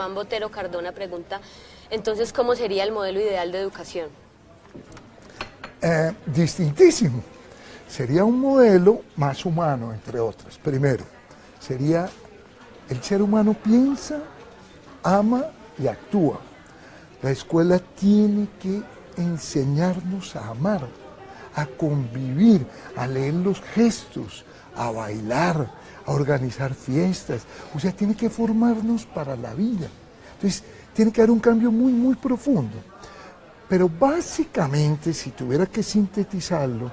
Germán Botero Cardona pregunta, entonces, ¿cómo sería el modelo ideal de educación? Distintísimo. Sería un modelo más humano, entre otras. Primero, sería el ser humano piensa, ama y actúa. La escuela tiene que enseñarnos a amar, a convivir, a leer los gestos, a bailar, a organizar fiestas. O sea, tiene que formarnos para la vida. Entonces, tiene que haber un cambio muy, muy profundo. Pero básicamente, si tuviera que sintetizarlo,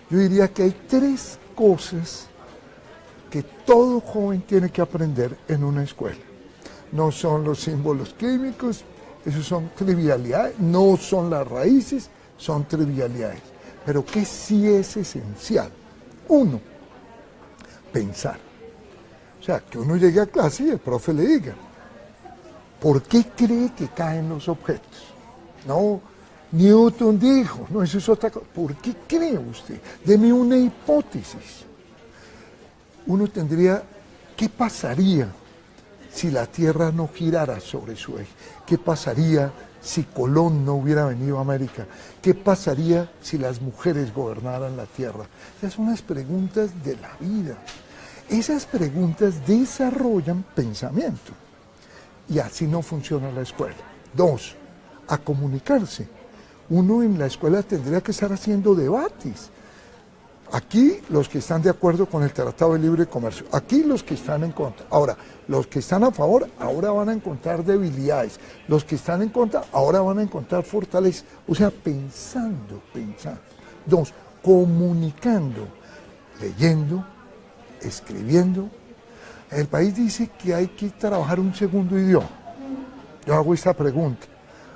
yo diría que hay 3 cosas que todo joven tiene que aprender en una escuela. No son los símbolos químicos, esos son trivialidades, no son las raíces, son trivialidades. Pero que sí es esencial. 1, pensar. O sea, que uno llegue a clase y el profe le diga, ¿por qué cree que caen los objetos? No, Newton dijo, no, eso es otra cosa. ¿Por qué cree usted? Deme una hipótesis. Uno tendría, ¿qué pasaría si la Tierra no girara sobre su eje? ¿Qué pasaría si Colón no hubiera venido a América? ¿Qué pasaría si las mujeres gobernaran la Tierra? Esas son las preguntas de la vida. Esas preguntas desarrollan pensamiento. Y así no funciona la escuela. 2, a comunicarse. Uno en la escuela tendría que estar haciendo debates. Aquí los que están de acuerdo con el Tratado de Libre Comercio, aquí los que están en contra. Ahora, los que están a favor, ahora van a encontrar debilidades. Los que están en contra, ahora van a encontrar fortalezas. O sea, pensando. 2, comunicando, leyendo, escribiendo. El país dice que hay que trabajar un segundo idioma. Yo hago esta pregunta.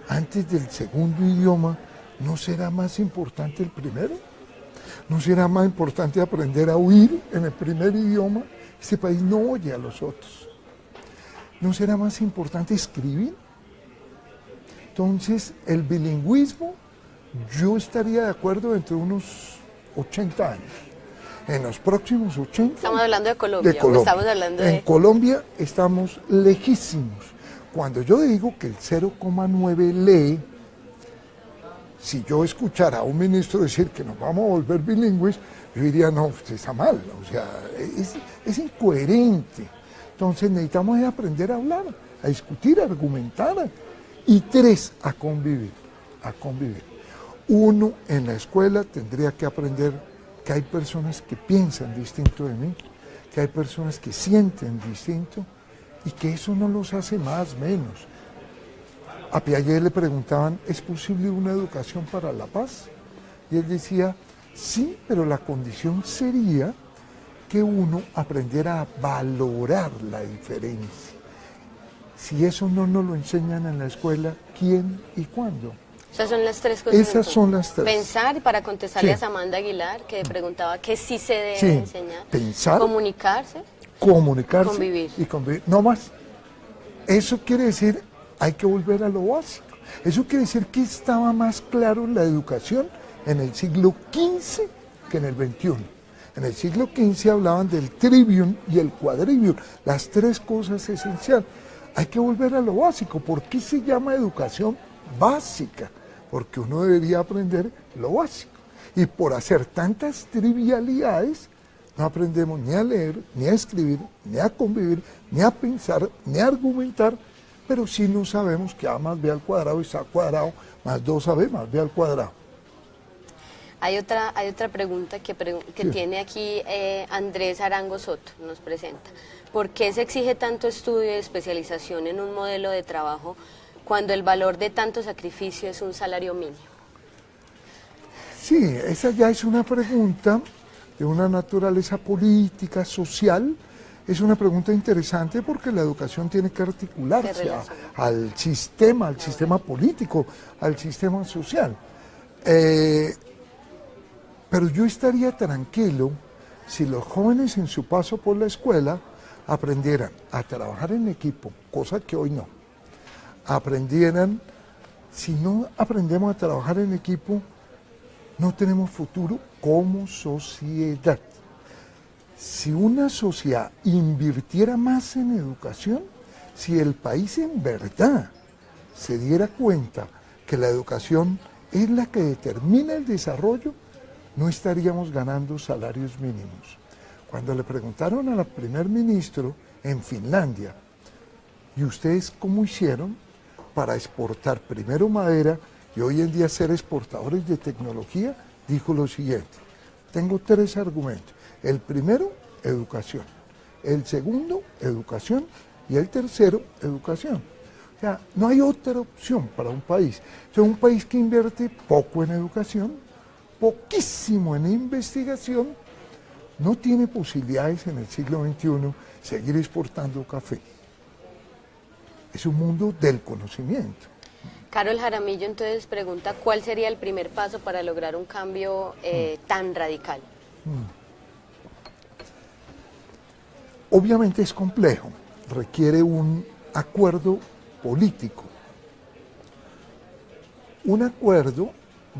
Antes del segundo idioma, ¿no será más importante el primero? ¿No será más importante aprender a oír en el primer idioma? Este país no oye a los otros. ¿No será más importante escribir? Entonces, el bilingüismo, yo estaría de acuerdo entre unos 80 años. En los próximos 80... Estamos hablando de Colombia. Estamos hablando en Colombia estamos lejísimos. Cuando yo digo que el 0,9 lee, si yo escuchara a un ministro decir que nos vamos a volver bilingües, yo diría, no, usted está mal, o sea, es incoherente. Entonces necesitamos aprender a hablar, a discutir, a argumentar. Y 3, a convivir. 1, en la escuela tendría que aprender que hay personas que piensan distinto de mí, que hay personas que sienten distinto, y que eso no los hace más, menos. A Piaget le preguntaban, ¿es posible una educación para la paz? Y él decía, sí, pero la condición sería que uno aprendiera a valorar la diferencia. Si eso no nos lo enseñan en la escuela, ¿quién y cuándo? Esas son las 3 cosas. Esas son las 3. Pensar, y para contestarle a Samantha Aguilar, que preguntaba que sí se debe enseñar. Pensar. Comunicarse. Convivir. Y convivir. No más. Eso quiere decir, hay que volver a lo básico. Eso quiere decir que estaba más claro la educación en el siglo XV que en el XXI. En el siglo XV hablaban del trivium y el quadrivium, las 3 cosas esenciales. Hay que volver a lo básico. ¿Por qué se llama educación básica? Porque uno debería aprender lo básico. Y por hacer tantas trivialidades, no aprendemos ni a leer, ni a escribir, ni a convivir, ni a pensar, ni a argumentar, pero sí no sabemos que A más B al cuadrado es A cuadrado más 2AB más B al cuadrado. Hay otra pregunta que tiene aquí Andrés Arango Soto, nos presenta. ¿Por qué se exige tanto estudio y especialización en un modelo de trabajo cuando el valor de tanto sacrificio es un salario mínimo? Sí, esa ya es una pregunta de una naturaleza política, social. Es una pregunta interesante porque la educación tiene que articularse al sistema político, al sistema social. Pero yo estaría tranquilo si los jóvenes en su paso por la escuela aprendieran a trabajar en equipo, cosa que hoy no. Si no aprendemos a trabajar en equipo, no tenemos futuro como sociedad. Si una sociedad invirtiera más en educación, Si el país en verdad se diera cuenta que la educación es la que determina el desarrollo, no estaríamos ganando salarios mínimos. Cuando le preguntaron al primer ministro en Finlandia, ¿y ustedes cómo hicieron para exportar primero madera y hoy en día ser exportadores de tecnología? Dijo lo siguiente: tengo 3 argumentos. El primero, educación. El segundo, educación. Y el tercero, educación. O sea, no hay otra opción para un país. O sea, un país que invierte poco en educación, poquísimo en investigación, no tiene posibilidades en el siglo XXI seguir exportando café. Es un mundo del conocimiento. Carol Jaramillo entonces pregunta, ¿cuál sería el primer paso para lograr un cambio tan radical? Obviamente es complejo, requiere un acuerdo político, un acuerdo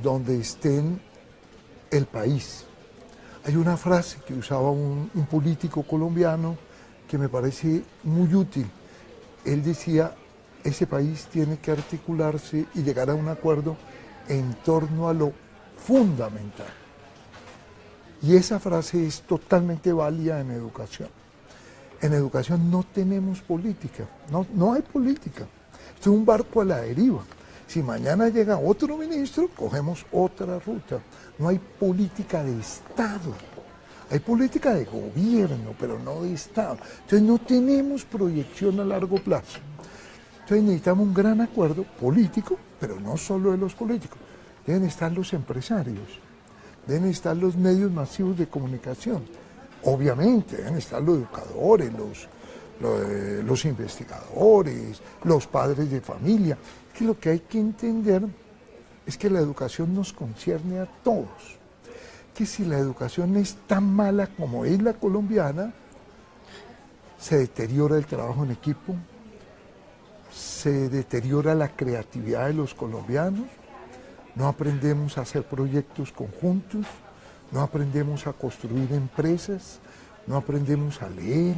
donde estén el país. Hay una frase que usaba un político colombiano que me parece muy útil. Él decía, ese país tiene que articularse y llegar a un acuerdo en torno a lo fundamental. Y esa frase es totalmente válida en educación. En educación no tenemos política, no hay política. Esto es un barco a la deriva. Si mañana llega otro ministro, cogemos otra ruta. No hay política de Estado. Hay política de gobierno, pero no de Estado. Entonces no tenemos proyección a largo plazo. Entonces necesitamos un gran acuerdo político, pero no solo de los políticos. Deben estar los empresarios, deben estar los medios masivos de comunicación. Obviamente deben estar los educadores, los investigadores, los padres de familia. Que lo que hay que entender es que la educación nos concierne a todos. Que si la educación es tan mala como es la colombiana, se deteriora el trabajo en equipo, se deteriora la creatividad de los colombianos, no aprendemos a hacer proyectos conjuntos, no aprendemos a construir empresas, no aprendemos a leer.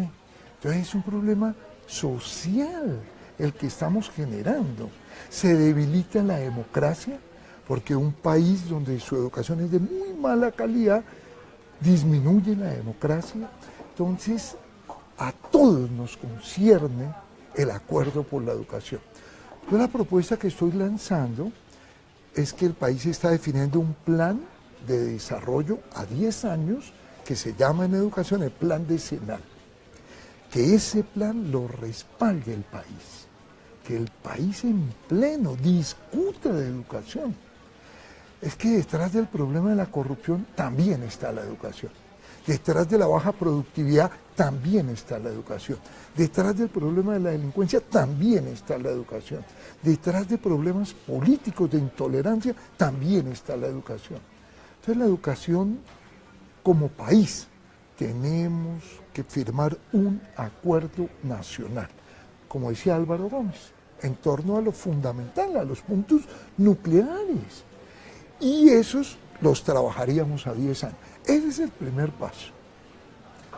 Entonces es un problema social el que estamos generando. Se debilita la democracia porque un país donde su educación es de muy mala calidad disminuye la democracia. Entonces a todos nos concierne el acuerdo por la educación. Yo la propuesta que estoy lanzando es que el país está definiendo un plan de desarrollo a 10 años que se llama en educación el plan decenal. Que ese plan lo respalde el país, que el país en pleno discuta de educación. Es que detrás del problema de la corrupción también está la educación. Detrás de la baja productividad también está la educación. Detrás del problema de la delincuencia también está la educación. Detrás de problemas políticos de intolerancia también está la educación. Entonces la educación como país tenemos que firmar un acuerdo nacional, como decía Álvaro Gómez, en torno a lo fundamental, a los puntos nucleares. Y esos los trabajaríamos a 10 años. Ese es el primer paso.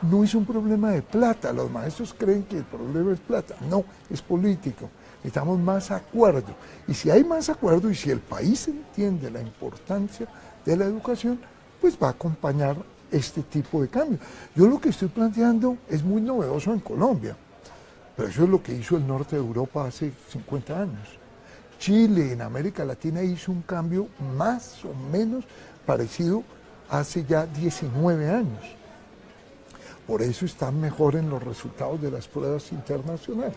No es un problema de plata, los maestros creen que el problema es plata, no, es político. Necesitamos más acuerdo. Y si hay más acuerdo y si el país entiende la importancia de la educación, pues va a acompañar este tipo de cambio. Yo lo que estoy planteando es muy novedoso en Colombia, pero eso es lo que hizo el norte de Europa hace 50 años. Chile en América Latina hizo un cambio más o menos parecido hace ya 19 años. Por eso están mejor en los resultados de las pruebas internacionales.